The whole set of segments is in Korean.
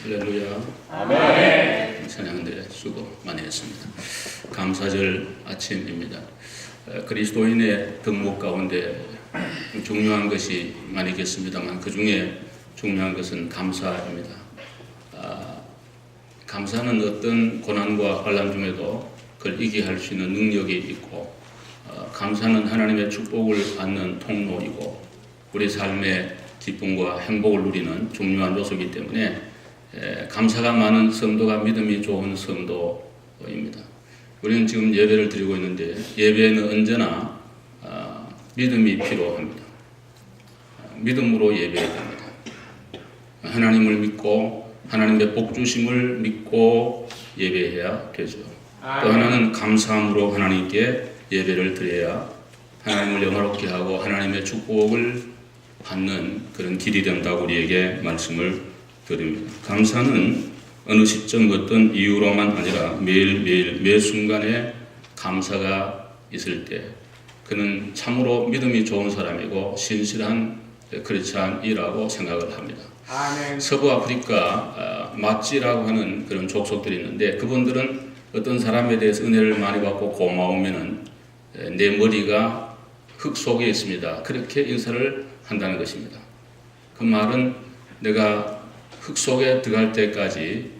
할렐루야. 아멘. 찬양대 수고 많이 했습니다. 감사절 아침입니다. 그리스도인의 덕목 가운데 중요한 것이 많이겠습니다만 그 중에 중요한 것은 감사입니다. 감사는 어떤 고난과 환난 중에도 그걸 이기할 수 있는 능력이 있고, 감사는 하나님의 축복을 받는 통로이고 우리 삶의 기쁨과 행복을 누리는 중요한 요소이기 때문에 감사가 많은 성도가 믿음이 좋은 성도입니다. 우리는 지금 예배를 드리고 있는데 예배에는 언제나 믿음이 필요합니다. 믿음으로 예배해야 됩니다. 하나님을 믿고 하나님의 복주심을 믿고 예배해야 되죠. 또 하나는 감사함으로 하나님께 예배를 드려야 하나님을 영화롭게 하고 하나님의 축복을 받는 그런 길이 된다고 우리에게 말씀을 드립니다. 감사는 어느 시점 어떤 이유로만 아니라 매일매일 매 순간에 감사가 있을 때 그는 참으로 믿음이 좋은 사람이고 신실한 크리스찬이라고 생각을 합니다. 아멘. 서부 아프리카 마찌라고 하는 그런 족속들이 있는데 그분들은 어떤 사람에 대해서 은혜를 많이 받고 고마우면은 내 머리가 흙 속에 있습니다. 그렇게 인사를 한다는 것입니다. 그 말은 내가 흙 속에 들어갈 때까지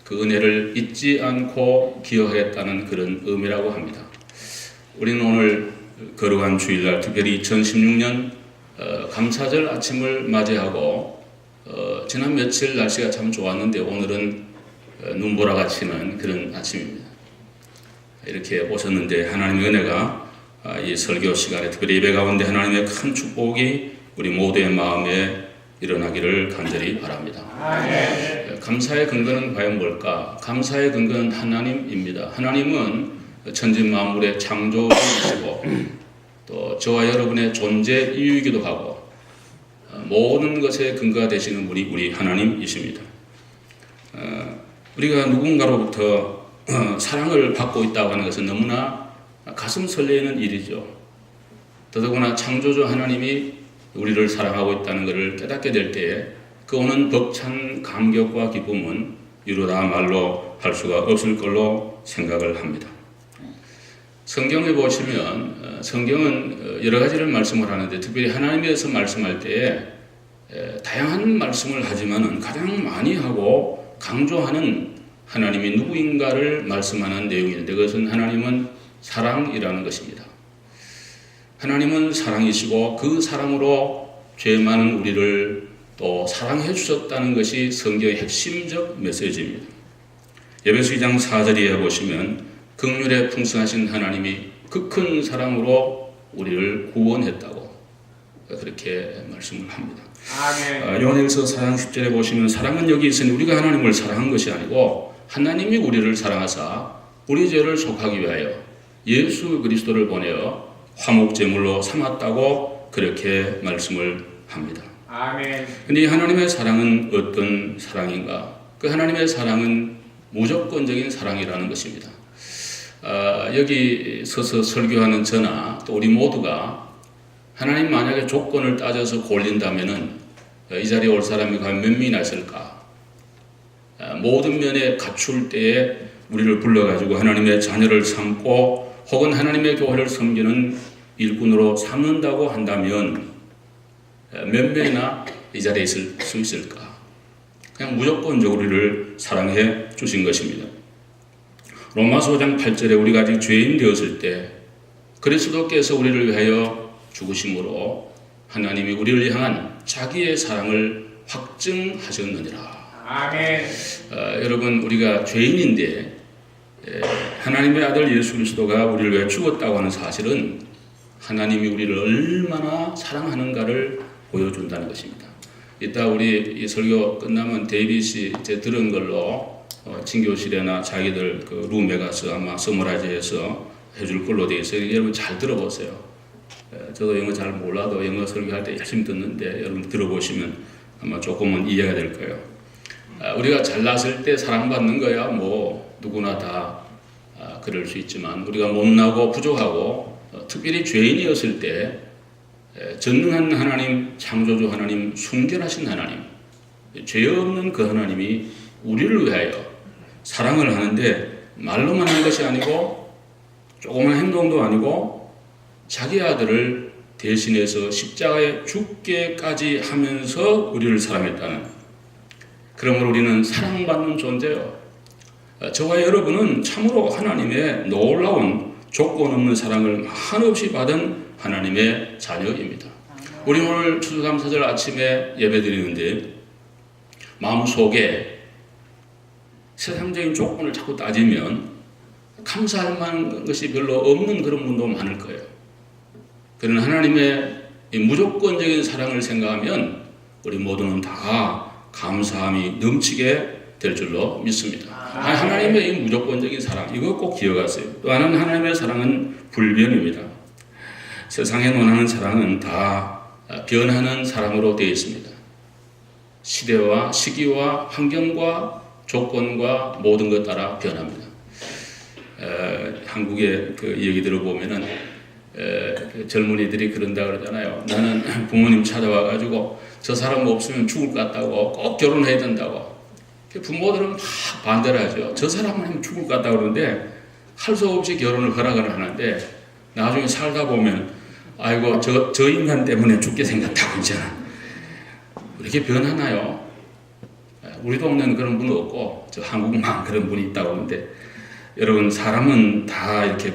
그 은혜를 잊지 않고 기억하겠다는 그런 의미라고 합니다. 우리는 오늘 거룩한 주일날 특별히 2016년 감사절 아침을 맞이하고 지난 며칠 날씨가 참 좋았는데 오늘은 눈보라가 치는 그런 아침입니다. 이렇게 오셨는데 하나님의 은혜가 이 설교 시간에 특별히 예배 가운데 하나님의 큰 축복이 우리 모두의 마음에 일어나기를 간절히 바랍니다. 아멘. 감사의 근거는 과연 뭘까? 감사의 근거는 하나님입니다. 하나님은 천지만물의 창조주이시고 또 저와 여러분의 존재 이유이기도 하고 모든 것의 근거가 되시는 분이 우리 하나님이십니다. 우리가 누군가로부터 사랑을 받고 있다고 하는 것은 너무나 가슴 설레는 일이죠. 더더구나 창조주 하나님이 우리를 사랑하고 있다는 것을 깨닫게 될 때에 그 오는 벅찬 감격과 기쁨은 이루다 말로 할 수가 없을 걸로 생각을 합니다. 성경에 보시면 성경은 여러 가지를 말씀을 하는데 특별히 하나님에 대해서 말씀할 때에 다양한 말씀을 하지만은 가장 많이 하고 강조하는 하나님이 누구인가를 말씀하는 내용인데 그것은 하나님은 사랑이라는 것입니다. 하나님은 사랑이시고 그 사랑으로 죄 많은 우리를 또 사랑해 주셨다는 것이 성경의 핵심적 메시지입니다. 에베소 2장 4절에 보시면 긍휼에 풍성하신 하나님이 그 큰 사랑으로 우리를 구원했다고 그렇게 말씀을 합니다. 아멘. 요한일서 4장 10절에 보시면 사랑은 여기 있으니 우리가 하나님을 사랑한 것이 아니고 하나님이 우리를 사랑하사 우리 죄를 속하기 위하여 예수 그리스도를 보내어 화목제물로 삼았다고 그렇게 말씀을 합니다. 아멘. 근데 이 하나님의 사랑은 어떤 사랑인가? 그 하나님의 사랑은 무조건적인 사랑이라는 것입니다. 여기 서서 설교하는 저나 또 우리 모두가 하나님 만약에 조건을 따져서 골린다면은 이 자리에 올 사람이 과연 몇 명이나 있을까? 모든 면에 갖출 때에 우리를 불러가지고 하나님의 자녀를 삼고 혹은 하나님의 교회를 섬기는 일꾼으로 삼는다고 한다면 몇 명이나 이 자리에 있을 수 있을까? 그냥 무조건적으로 우리를 사랑해 주신 것입니다. 로마서 5장 8절에 우리가 아직 죄인 되었을 때 그리스도께서 우리를 위하여 죽으심으로 하나님이 우리를 향한 자기의 사랑을 확증하셨느니라. 아멘. 여러분 우리가 죄인인데 하나님의 아들 예수 그리스도가 우리를 위해 죽었다고 하는 사실은 하나님이 우리를 얼마나 사랑하는가를 보여준다는 것입니다. 이따 우리 이 설교 끝나면 데이빗이 제 들은 걸로 진교실에나 자기들 그 룸에 가서 아마 서머라이즈해서 해줄 걸로 되어 있어요. 여러분 잘 들어보세요. 저도 영어 잘 몰라도 영어 설교할 때 열심히 듣는데 여러분 들어보시면 아마 조금은 이해가 될 거예요. 우리가 잘났을 때 사랑받는 거야 뭐 누구나 다 그럴 수 있지만 우리가 못나고 부족하고 특별히 죄인이었을 때 전능한 하나님, 창조주 하나님, 순결하신 하나님, 죄 없는 그 하나님이 우리를 위하여 사랑을 하는데 말로만 하는 것이 아니고 조그만 행동도 아니고 자기 아들을 대신해서 십자가에 죽게까지 하면서 우리를 사랑했다는, 그러므로 우리는 사랑받는 존재요. 저와 여러분은 참으로 하나님의 놀라운 조건 없는 사랑을 한없이 받은 하나님의 자녀입니다. 우리 오늘 추수감사절 아침에 예배드리는데 마음속에 세상적인 조건을 자꾸 따지면 감사할 만한 것이 별로 없는 그런 분도 많을 거예요. 그러나 하나님의 이 무조건적인 사랑을 생각하면 우리 모두는 다 감사함이 넘치게 될 줄로 믿습니다. 하나님의 이 무조건적인 사랑, 이거 꼭 기억하세요. 또 하나는 하나님의 사랑은 불변입니다. 세상에 논하는 사랑은 다 변하는 사랑으로 되어 있습니다. 시대와 시기와 환경과 조건과 모든 것 따라 변합니다. 한국의 그 얘기 들어보면은 그 젊은이들이 그런다 그러잖아요. 나는 부모님 찾아와가지고 저 사람 없으면 죽을 것 같다고, 꼭 결혼해야 된다고. 부모들은 막 반대를 하죠. 저 사람은 하면 죽을 것 같다고 그러는데 할 수 없이 결혼을 허락을 하는데 나중에 살다 보면 아이고 저 인간 때문에 죽게 생겼다고 있잖아. 이렇게 변하나요? 우리 동네는 그런 분은 없고 저 한국만 그런 분이 있다고 하는데, 여러분 사람은 다 이렇게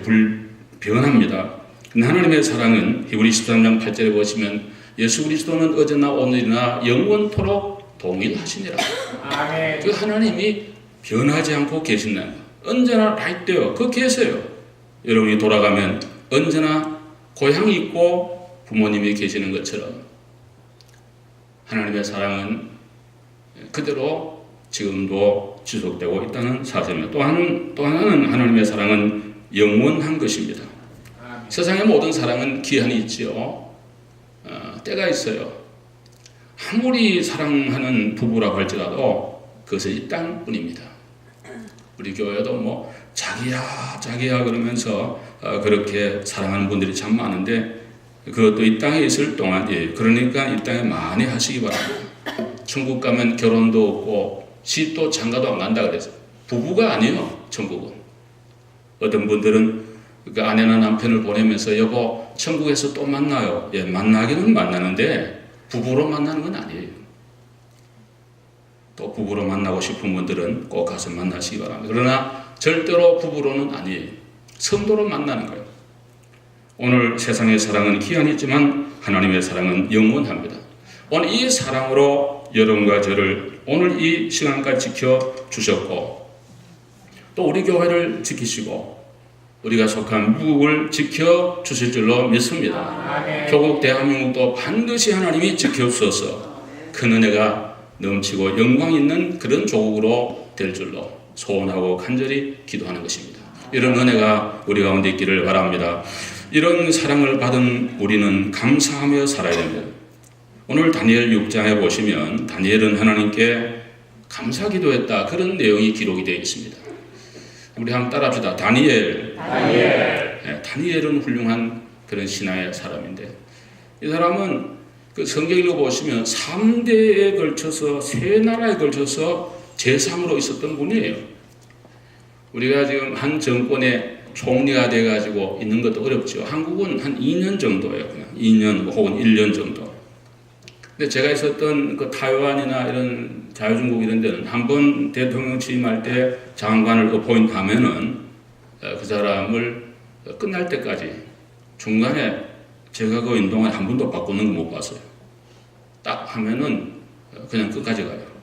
변합니다. 근데 하나님의 사랑은 히브리 13장 8절에 보시면 예수 그리스도는 어제나 오늘이나 영원토록 동일하시니라. 아멘. 그 하나님이 변하지 않고 계신다는 거. 언제나 right there, 그 계세요. 여러분이 돌아가면 언제나 고향이 있고 부모님이 계시는 것처럼 하나님의 사랑은 그대로 지금도 지속되고 있다는 사실입니다. 또 하나는 하나님의 사랑은 영원한 것입니다. 세상의 모든 사랑은 기한이 있지요. 때가 있어요. 아무리 사랑하는 부부라고 할지라도 그것은 이 땅뿐입니다. 우리 교회도 뭐 자기야 그러면서 그렇게 사랑하는 분들이 참 많은데 그것도 이 땅에 있을 동안, 그러니까 이 땅에 많이 하시기 바랍니다. 천국 가면 결혼도 없고 시도 장가도 안 간다 그래서 부부가 아니에요. 천국은. 어떤 분들은 그 아내나 남편을 보내면서 여보 천국에서 또 만나요. 만나기는 만나는데 부부로 만나는 건 아니에요. 또 부부로 만나고 싶은 분들은 꼭 가서 만나시기 바랍니다. 그러나 절대로 부부로는 아니에요. 성도로 만나는 거예요. 오늘 세상의 사랑은 기한이 있지만 하나님의 사랑은 영원합니다. 오늘 이 사랑으로 여러분과 저를 오늘 이 시간까지 지켜주셨고 또 우리 교회를 지키시고 우리가 속한 미국을 지켜주실 줄로 믿습니다. 조국 대한민국도 반드시 하나님이 지켜주셔서 큰 은혜가 넘치고 영광 있는 그런 조국으로 될 줄로 소원하고 간절히 기도하는 것입니다. 이런 은혜가 우리 가운데 있기를 바랍니다. 이런 사랑을 받은 우리는 감사하며 살아야 됩니다. 오늘 다니엘 6장에 보시면 다니엘은 하나님께 감사 기도했다, 그런 내용이 기록이 되어 있습니다. 우리 한번 따라합시다. 다니엘. 다니엘은 훌륭한 그런 신하의 사람인데 이 사람은 그 성경 읽어보시면 3대에 걸쳐서 세 나라에 걸쳐서 제3으로 있었던 분이에요. 우리가 지금 한 정권의 총리가 돼가지고 있는 것도 어렵죠. 한국은 한 2년 정도예요. 그냥 2년 혹은 1년 정도. 근데 제가 있었던 그 타이완이나 이런 자유중국 이런 데는 한번 대통령 취임할 때 장관을 어포인트 하면은 그 사람을 끝날 때까지 중간에 제가 그 인동안 한 번도 바꾸는 거 못 봤어요. 딱 하면은 그냥 끝까지 가요.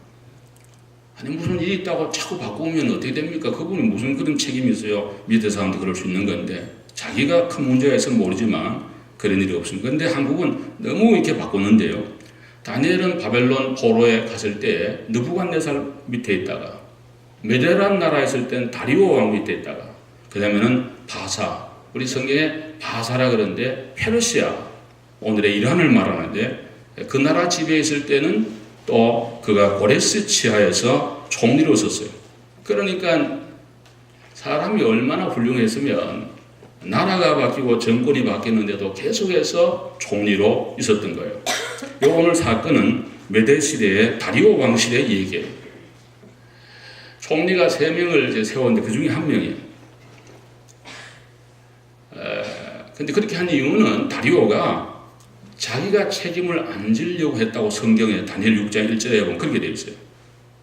아니 무슨 일이 있다고 자꾸 바꾸면 어떻게 됩니까? 그분이 무슨 그런 책임이 있어요. 밑에 사람도 그럴 수 있는 건데 자기가 큰 문제가 있으면 모르지만 그런 일이 없습니다. 그런데 한국은 너무 이렇게 바꾸는데요. 다니엘은 바벨론 포로에 갔을 때 느부갓네살 밑에 있다가 메데란 나라에 있을 때는 다리오 왕 밑에 있다가 그 다음에는 바사, 우리 성경에 바사라 그러는데 페르시아, 오늘의 이란을 말하는데 그 나라 지배에 있을 때는 또 그가 고레스 치하에서 총리로 있었어요. 그러니까 사람이 얼마나 훌륭했으면 나라가 바뀌고 정권이 바뀌는데도 계속해서 총리로 있었던 거예요. 오늘 사건은 메데 시대의 다리오 왕 시대의 얘기예요. 총리가 3명을 이제 세웠는데 그 중에 1명이에요. 근데 그렇게 한 이유는 다리오가 자기가 책임을 안 지려고 했다고 성경에 다니엘 6장 1절에 보면 그렇게 되어 있어요.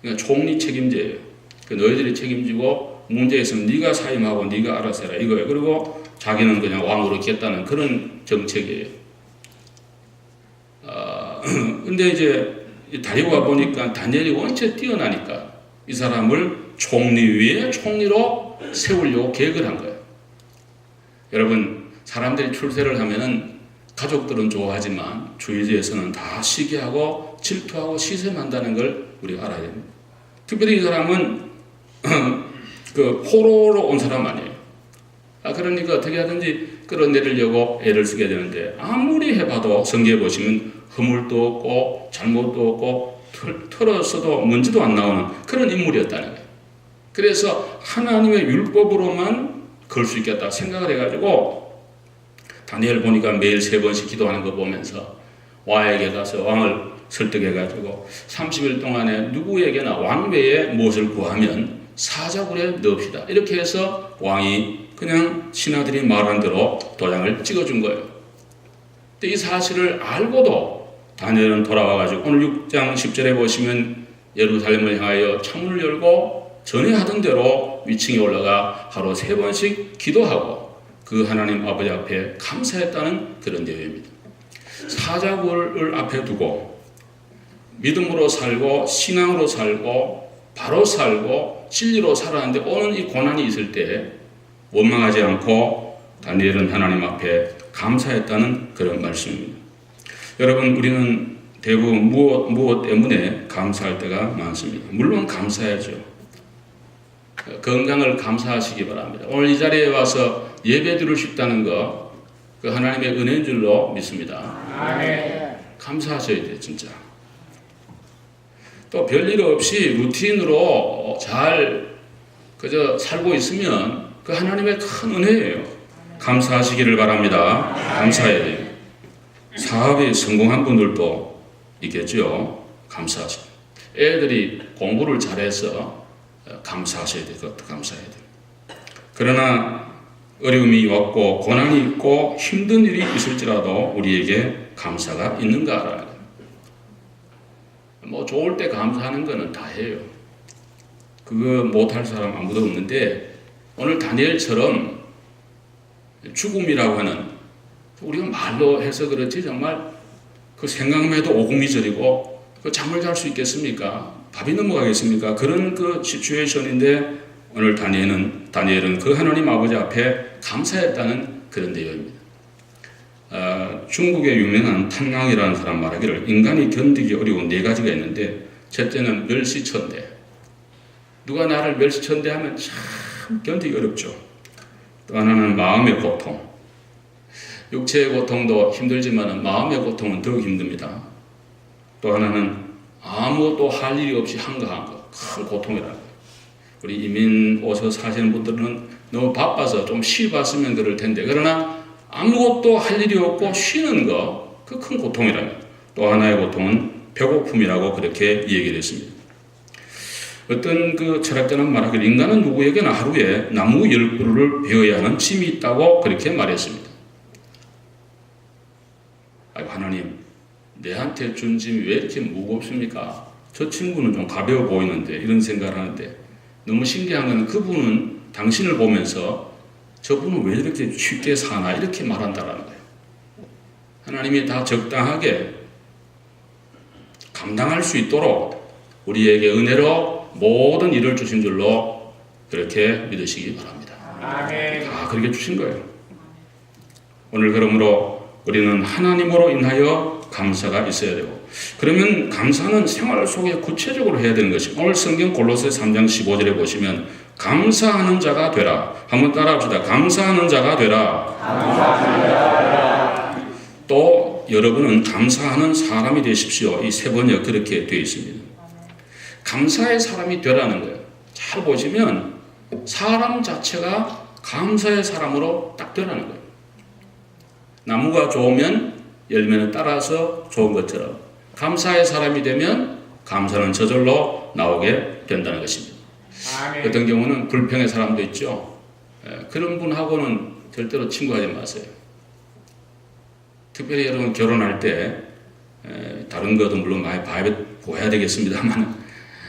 그러니까 총리 책임제예요. 너희들이 책임지고 문제 있으면 네가 사임하고 네가 알아서 해라 이거예요. 그리고 자기는 그냥 왕으로 있겠다는 그런 정책이에요. 근데 이제 다리오가 보니까 다니엘이 원체 뛰어나니까 이 사람을 총리 위에 총리로 세우려고 계획을 한 거예요. 여러분, 사람들이 출세를 하면은 가족들은 좋아하지만 주위에서는 다 시기하고 질투하고 시샘한다는 걸 우리가 알아야 됩니다. 특별히 이 사람은 그 포로로 온 사람 아니에요. 그러니까 어떻게 하든지 끌어내리려고 애를 쓰게 되는데 아무리 해봐도 성경에 보시면 허물도 없고 잘못도 없고 털었어도 먼지도 안 나오는 그런 인물이었다는 거예요. 그래서 하나님의 율법으로만 걸 수 있겠다 생각을 해가지고 다니엘 보니까 매일 3번씩 기도하는 거 보면서 왕에게 가서 왕을 설득해가지고 30일 동안에 누구에게나 왕 외에 무엇을 구하면 사자굴에 넣읍시다. 이렇게 해서 왕이 그냥 신하들이 말한 대로 도장을 찍어준 거예요. 근데 이 사실을 알고도 다니엘은 돌아와가지고 오늘 6장 10절에 보시면 예루살렘을 향하여 창문을 열고 전에 하던 대로 위층에 올라가 하루 3번씩 기도하고 그 하나님 아버지 앞에 감사했다는 그런 내용입니다. 사자굴을 앞에 두고 믿음으로 살고 신앙으로 살고 바로 살고 진리로 살았는데 오는 이 고난이 있을 때 원망하지 않고 다니엘은 하나님 앞에 감사했다는 그런 말씀입니다. 여러분, 우리는 대부분 무엇 때문에 감사할 때가 많습니다. 물론 감사해야죠. 건강을 감사하시기 바랍니다. 오늘 이 자리에 와서 예배 드릴 수 있다는 거, 그 하나님의 은혜인 줄로 믿습니다. 아멘. 감사하셔야 돼요, 진짜. 또 별일 없이 루틴으로 잘 그저 살고 있으면 그 하나님의 큰 은혜예요. 감사하시기를 바랍니다. 감사해야 돼요. 사업에 성공한 분들도 있겠죠. 감사하시고. 애들이 공부를 잘해서 감사하셔야 돼요. 그것도 감사해야 돼요. 그러나 어려움이 왔고 고난이 있고 힘든 일이 있을지라도 우리에게 감사가 있는가라는 거예요. 뭐 좋을 때 감사하는 거는 다 해요. 그거 못할 사람 아무도 없는데 오늘 다니엘처럼 죽음이라고 하는 우리가 말로 해서 그렇지 정말 그 생각만 해도 오금이저리고 그 잠을 잘 수 있겠습니까? 밥이 넘어가겠습니까? 그런 그 시츄에이션인데 오늘 다니엘은 그 하나님 아버지 앞에 감사했다는 그런 내용입니다. 중국의 유명한 탕랑이라는 사람 말하기를 인간이 견디기 어려운 4가지가 있는데 첫째는 멸시천대. 누가 나를 멸시천대하면 참 견디기 어렵죠. 또 하나는 마음의 고통. 육체의 고통도 힘들지만 마음의 고통은 더 힘듭니다. 또 하나는 아무것도 할 일이 없이 한가한 것, 큰 고통이라는 거예요. 우리 이민 오셔서 사시는 분들은 너무 바빠서 좀 쉬봤으면 그럴 텐데 그러나 아무것도 할 일이 없고 쉬는 거, 그 큰 고통이라는 거예요. 또 하나의 고통은 배고픔이라고 그렇게 얘기를 했습니다. 어떤 그 철학자는 말하기를 인간은 누구에게나 하루에 나무 10그루를 베어야 하는 짐이 있다고 그렇게 말했습니다. 아이고 하나님, 내한테 준 짐이 왜 이렇게 무겁습니까? 저 친구는 좀 가벼워 보이는데 이런 생각을 하는데 너무 신기한 건 그분은 당신을 보면서 저분은 왜 이렇게 쉽게 사나 이렇게 말한다라는 거예요. 하나님이 다 적당하게 감당할 수 있도록 우리에게 은혜로 모든 일을 주신 줄로 그렇게 믿으시기 바랍니다. 아멘. 다 그렇게 주신 거예요. 오늘 그러므로 우리는 하나님으로 인하여 감사가 있어야 되고 그러면 감사는 생활 속에 구체적으로 해야 되는 것이 오늘 성경 골로새 3장 15절에 보시면 감사하는 자가 되라. 한번 따라합시다. 감사하는 자가 되라. 또 여러분은 감사하는 사람이 되십시오. 이 3번이 그렇게 되어 있습니다. 감사의 사람이 되라는 거예요. 잘 보시면 사람 자체가 감사의 사람으로 딱 되라는 거예요. 나무가 좋으면 열매는 따라서 좋은 것처럼 감사의 사람이 되면 감사는 저절로 나오게 된다는 것입니다. 아멘. 어떤 경우는 불평의 사람도 있죠. 그런 분하고는 절대로 친구하지 마세요. 특별히 여러분 결혼할 때 다른 것도 물론 많이 보아야 되겠습니다만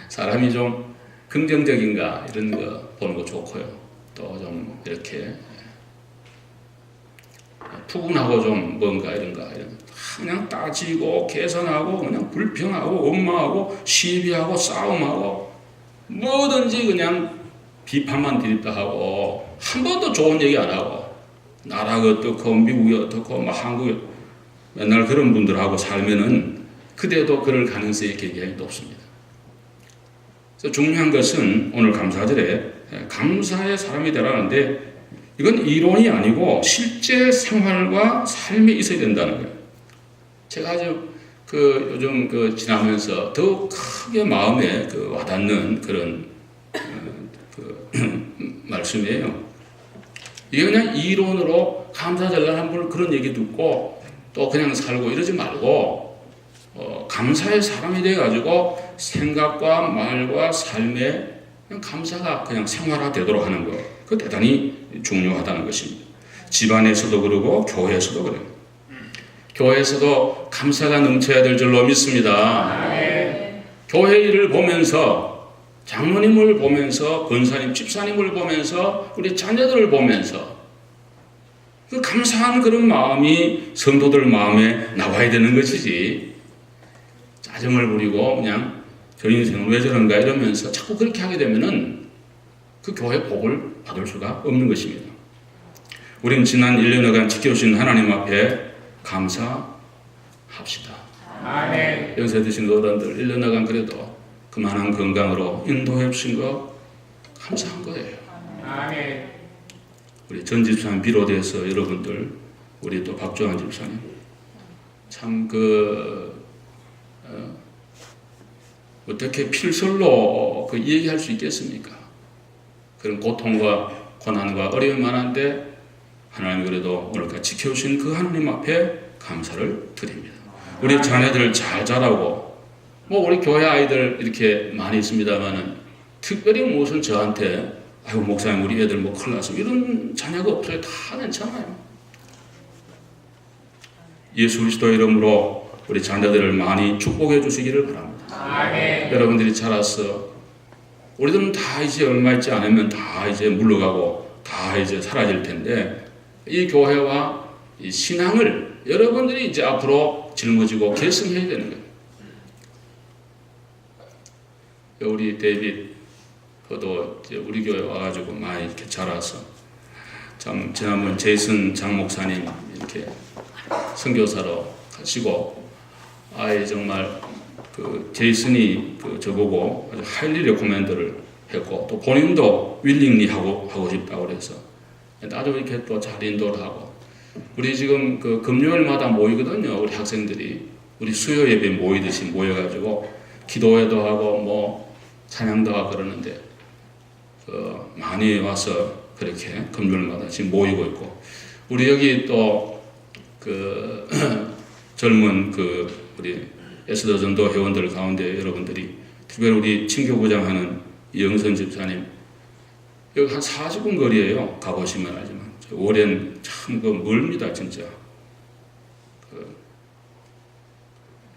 사람이 좀 긍정적인가 이런 거 보는 거 좋고요. 또 좀 이렇게 푸근하고 좀 뭔가 이런 그냥 따지고 계산하고 그냥 불평하고 원망하고 시비하고 싸움하고 뭐든지 그냥 비판만 드립다 하고 한 번도 좋은 얘기 안 하고 나라가 어떻고 미국이 어떻고 막 한국이 맨날 그런 분들하고 살면은 그대도 그럴 가능성이 굉장히 높습니다. 그래서 중요한 것은 오늘 감사절에 감사의 사람이 되라는데 이건 이론이 아니고 실제 생활과 삶에 있어야 된다는 거예요. 제가 아주 요즘 지나면서 더 크게 마음에 와닿는 그런 말씀이에요. 이게 그냥 이론으로 감사절날 한번 그런 얘기 듣고 또 그냥 살고 이러지 말고 감사의 사람이 돼가지고 생각과 말과 삶에 그냥 감사가 그냥 생활화되도록 하는 것, 그 대단히 중요하다는 것입니다. 집안에서도 그러고 교회에서도 그래요. 교회에서도 감사가 넘쳐야 될 줄로 믿습니다. 아멘. 교회 일을 보면서 장로님을 보면서 권사님, 집사님을 보면서 우리 자녀들을 보면서 그 감사한 그런 마음이 성도들 마음에 나와야 되는 것이지 짜증을 부리고 그냥 저 인생은 왜 저런가 이러면서 자꾸 그렇게 하게 되면은 그 교회 복을 받을 수가 없는 것입니다. 우린 지난 1년여간 지켜주신 하나님 앞에 감사합시다. 아멘. 연세 드신 어른들 1년여간 그래도 그만한 건강으로 인도해 주신 거 감사한 거예요. 아멘. 우리 전 집사님 비롯해서 여러분들, 우리 또 박조한 집사님 참 어떻게 필설로 얘기할 수 있겠습니까? 그런 고통과 고난과 어려움이 많은데 하나님 그래도 오늘까지 지켜주신 그 하나님 앞에 감사를 드립니다. 우리 자녀들 잘 자라고 우리 교회 아이들 이렇게 많이 있습니다만은 특별히 무슨 저한테 아이고 목사님 우리 애들 큰일 났어 이런 자녀가 없어요. 다 괜찮아요. 예수 그리스도 이름으로 우리 자녀들을 많이 축복해 주시기를 바랍니다. 아멘. 여러분들이 자라서 우리들은 다 이제 얼마 있지 않으면 다 이제 물러가고 다 이제 사라질 텐데 이 교회와 이 신앙을 여러분들이 이제 앞으로 짊어지고 계승해야 되는 거예요. 우리 데이빗 그도 이제 우리 교회 와가지고 많이 이렇게 자라서 참 지난번 제이슨 장 목사님 이렇게 선교사로 가시고 정말 제이슨이 저보고 아주 하일리 레코멘드를 했고 또 본인도 윌링리 하고 싶다고 그래서 나도 이렇게 또 잘 인도를 하고 우리 지금 금요일마다 모이거든요. 우리 학생들이 우리 수요 예배 모이듯이 모여가지고 기도회도 하고 찬양도 하고 그러는데 많이 와서 그렇게 금요일마다 지금 모이고 있고 우리 여기 또 젊은 우리 에스더 전도 회원들 가운데 여러분들이 특별히 우리 친교부장 하는 이영선 집사님 여기 한 40분 거리에요. 가보시면 알지만 오랜 참 멀습니다 진짜.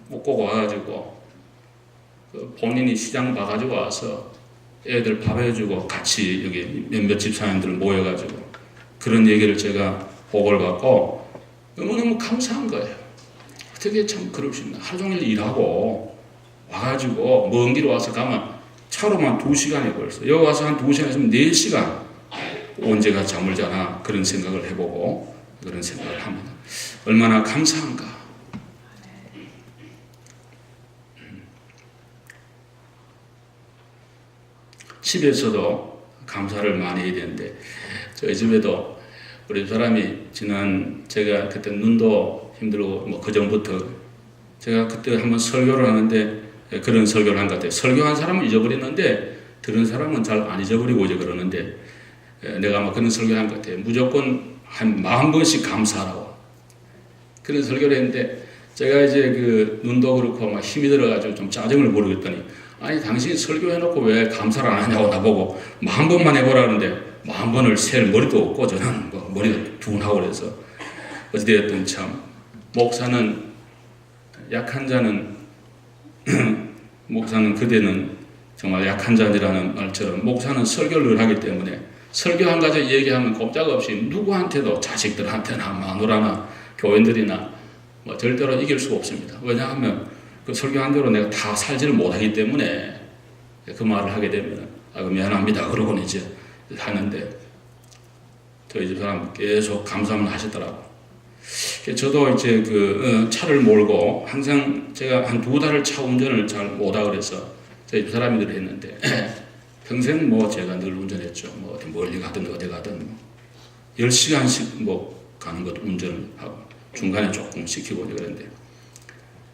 꼭 와가지고 본인이 시장 봐가지고 와서 애들 밥 해주고 같이 여기 몇몇 집사님들 모여가지고 그런 얘기를 제가 보고를 받고 너무너무 감사한 거예요. 어떻게 참 그럴 수 있나. 하루 종일 일하고 와가지고 먼 길 와서 가면 차로만 2시간이 걸렸어. 여기 와서 한 2시간 있으면 4시간 언제가 잠을 자나 그런 생각을 해보고 그런 생각을 하면 얼마나 감사한가. 집에서도 감사를 많이 해야 되는데 저희 집에도 우리 사람이 제가 그때 눈도 힘들고 그 전부터 제가 그때 한번 설교를 하는데 그런 설교를 한 것 같아요. 설교한 사람은 잊어버리는데 들은 사람은 잘 안 잊어버리고 이제 그러는데 내가 아마 그런 설교를 한 것 같아요. 무조건 한 40번씩 감사하라고 그런 설교를 했는데 제가 이제 눈도 그렇고 막 힘이 들어가지고 좀 짜증을 부르겠더니 아니 당신이 설교해놓고 왜 감사를 안 하냐고 나보고 10,000번만 해보라는데 10,000번을 셀 머리도 없고 저는 뭐 머리가 두근하고 그래서 어찌되었든 참 목사는 약한 자는 목사는 그대는 정말 약한 자들이라는 말처럼 목사는 설교를 하기 때문에 설교 한 가지 얘기하면 꼼짝없이 누구한테도 자식들한테나 마누라나 교인들이나 뭐 절대로 이길 수가 없습니다. 왜냐하면 그 설교한 대로 내가 다 살지를 못하기 때문에 그 말을 하게 되면 미안합니다 그러고는 이제 하는데 저희 집 사람 계속 감사만 하시더라고. 저도 이제 그 차를 몰고 항상 제가 한 2달을 차 운전을 잘 못하고 그래서 저희 집 사람들이 했는데 평생 뭐 제가 늘 운전했죠. 뭐 어디 멀리 가든 어디 가든 뭐 10시간씩 뭐 가는 것도 운전을 하고 중간에 조금 시키고 그랬는데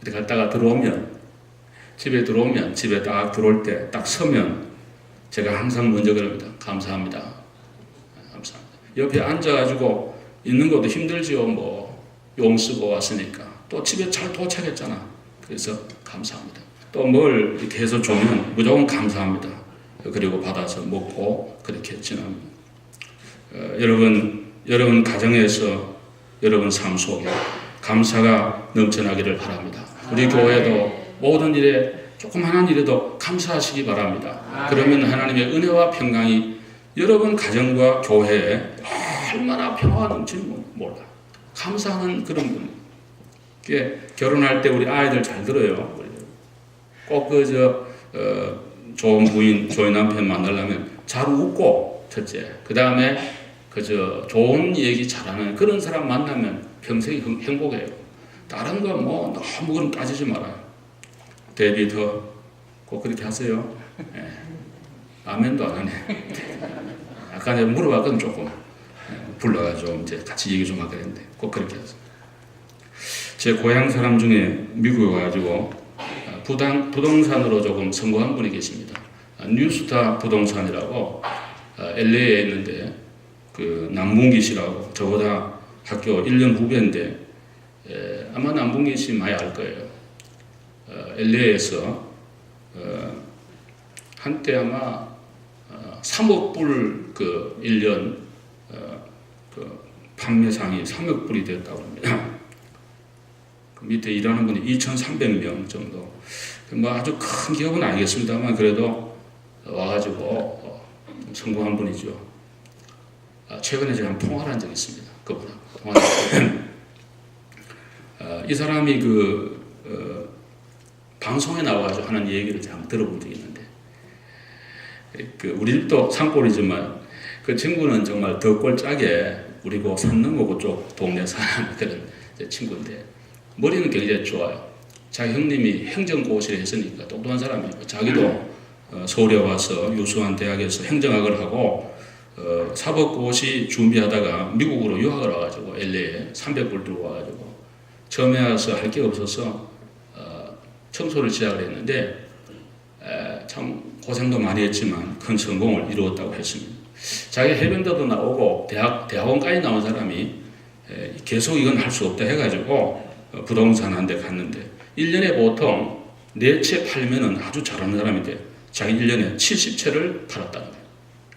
이렇게 갔다가 집에 들어오면 집에 딱 들어올 때 딱 서면 제가 항상 먼저 그럽니다. 감사합니다. 감사합니다. 옆에 앉아가지고 있는 것도 힘들지요. 뭐 용 쓰고 왔으니까 또 집에 잘 도착했잖아. 그래서 감사합니다. 또 뭘 이렇게 해서 주면 무조건 감사합니다. 그리고 받아서 먹고 그렇게 지납니다. 여러분 가정에서 여러분 삶 속에 감사가 넘쳐나기를 바랍니다. 우리 교회도 모든 일에 조그마한 일에도 감사하시기 바랍니다. 그러면 하나님의 은혜와 평강이 여러분 가정과 교회에 얼마나 평화가 넘치는지 몰라. 감사하는 그런 분. 결혼할 때 우리 아이들 잘 들어요. 꼭 좋은 부인, 좋은 남편 만나려면 잘 웃고 첫째. 그 다음에 좋은 얘기 잘하는 그런 사람 만나면 평생이 행복해요. 다른 거 뭐 너무 그런 따지지 말아요. 데이비드 꼭 그렇게 하세요. 예. 아멘도 안 하네. 아까 내가 물어봤거든 조금. 불러가지고 이제 같이 얘기 좀 하게 했는데 꼭 그렇게 하세요. 제 고향 사람 중에 미국에 와가지고 부동산으로 조금 성공한 분이 계십니다. 뉴스타 부동산이라고 LA에 있는데 그 남궁기 씨라고 저보다 학교 1년 후배인데 아마 남궁기 씨 많이 알 거예요. LA에서 한때 아마 3억 불 그 1년 그 판매상이 3억 불이 됐다고 합니다. 그 밑에 일하는 분이 2,300명 정도. 뭐 아주 큰 기업은 아니겠습니다만 그래도 와가지고 성공한 분이죠. 최근에 제가 통화를 한 적이 있습니다. 그분하고 통화를 이 사람이 방송에 나와가지고 하는 얘기를 제가 들어본 적이 있는데 우리 집도 산골이지만 그 친구는 정말 더 꼴짝에 우리 그 산 넘어 그쪽 동네 사는 그런 친구인데 머리는 굉장히 좋아요. 자기 형님이 행정고시를 했으니까 똑똑한 사람이고 자기도 서울에 와서 유수한 대학에서 행정학을 하고 사법고시 준비하다가 미국으로 유학을 와가지고 LA에 300불 들고 와가지고 처음에 와서 할 게 없어서 청소를 시작을 했는데 참 고생도 많이 했지만 큰 성공을 이루었다고 했습니다. 자기 해변도도 나오고 대학원까지 나온 사람이 계속 이건 할 수 없다 해가지고 부동산 한 대 갔는데 1년에 보통 4채 팔면은 아주 잘하는 사람인데 자기 1년에 70채를 팔았다는 거예요.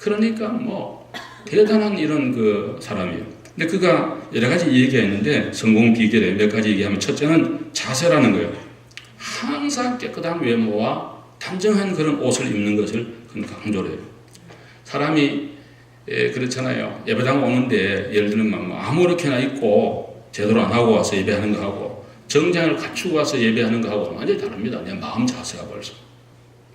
그러니까 뭐 대단한 이런 그 사람이에요. 근데 그가 여러 가지 얘기했는데 성공 비결에 몇 가지 얘기하면 첫째는 자세라는 거예요. 항상 깨끗한 외모와 단정한 그런 옷을 입는 것을 강조를 해요. 사람이 그렇잖아요. 예배당 오는데 예를 들면 뭐 아무렇게나 입고 제대로 안 하고 와서 예배하는 거 하고 정장을 갖추고 와서 예배하는 거 하고 완전히 다릅니다. 내 마음 자세가 벌써.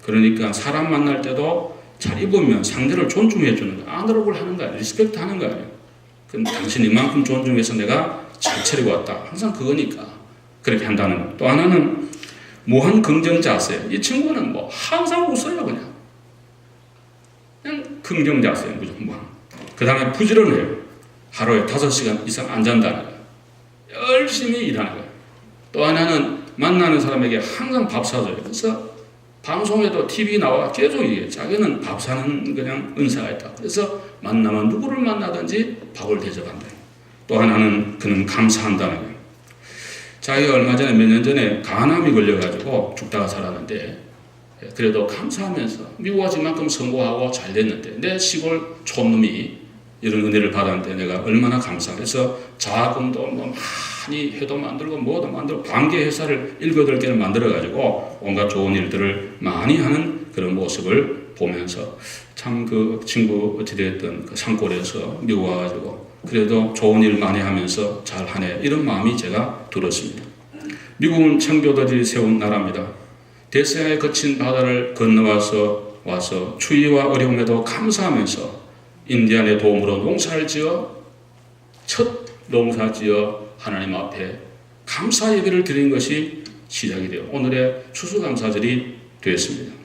그러니까 사람 만날 때도 잘 입으면 상대를 존중해 주는 거야. 아너블 하는 거야. 리스펙트 하는 거야. 그럼 당신 이만큼 존중해서 내가 잘 차리고 왔다. 항상 그거니까 그렇게 한다는 거. 또 하나는 무한 긍정 자세. 이 친구는 뭐 항상 웃어요. 그냥 긍정 자세 무조건. 그 다음에 부지런해요. 하루에 5시간 이상 안 잔다는 거예요. 열심히 일하는 거예요. 또 하나는 만나는 사람에게 항상 밥 사줘요. 그래서 방송에도 TV 나와 계속 얘기해요. 자기는 밥 사는 그냥 은사가 있다. 그래서 만나면 누구를 만나든지 밥을 대접한다. 또 하나는 그는 감사한다는 거예요. 자기가 얼마 전에 몇 년 전에 간암이 걸려가지고 죽다가 살았는데 그래도 감사하면서 미국 와서 이만큼 성공하고 잘 됐는데 내 시골 촌놈이 이런 은혜를 받았는데 내가 얼마나 감사해서 자금도 뭐 많이 회도 만들고 뭐도 만들고 관계 회사를 7-8개를 만들어가지고 온갖 좋은 일들을 많이 하는 그런 모습을 보면서 참 그 친구 어찌됐든 그 산골에서 미국 와가지고 그래도 좋은 일 많이 하면서 잘 하네 이런 마음이 제가 들었습니다. 미국은 청교도들이 세운 나라입니다. 대서양의 거친 바다를 건너와서 추위와 어려움에도 감사하면서 인디안의 도움으로 농사를 지어 첫 농사 지어 하나님 앞에 감사 예배를 드린 것이 시작이 되어 오늘의 추수감사절이 되었습니다.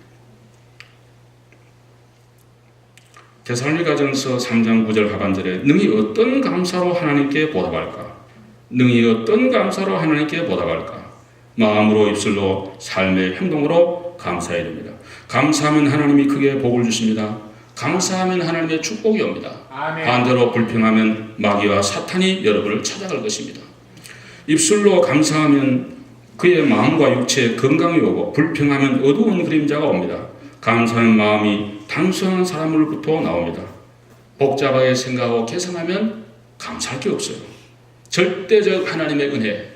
데살로니가전서 3장 9절 하반절에 능히 어떤 감사로 하나님께 보답할까? 능히 어떤 감사로 하나님께 보답할까? 마음으로 입술로 삶의 행동으로 감사해야 됩니다. 감사하면 하나님이 크게 복을 주십니다. 감사하면 하나님의 축복이 옵니다. 아멘. 반대로 불평하면 마귀와 사탄이 여러분을 찾아갈 것입니다. 입술로 감사하면 그의 마음과 육체에 건강이 오고 불평하면 어두운 그림자가 옵니다. 감사하는 마음이 단순한 사람으로부터 나옵니다. 복잡하게 생각하고 계산하면 감사할 게 없어요. 절대적 하나님의 은혜,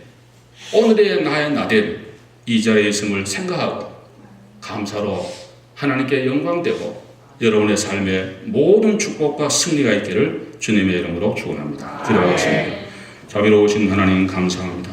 오늘의 나의 나됨, 이 자리에 있음을 생각하고 감사로 하나님께 영광되고 여러분의 삶에 모든 축복과 승리가 있기를 주님의 이름으로 축원합니다. 기도하겠습니다. 자비로우신 하나님 감사합니다.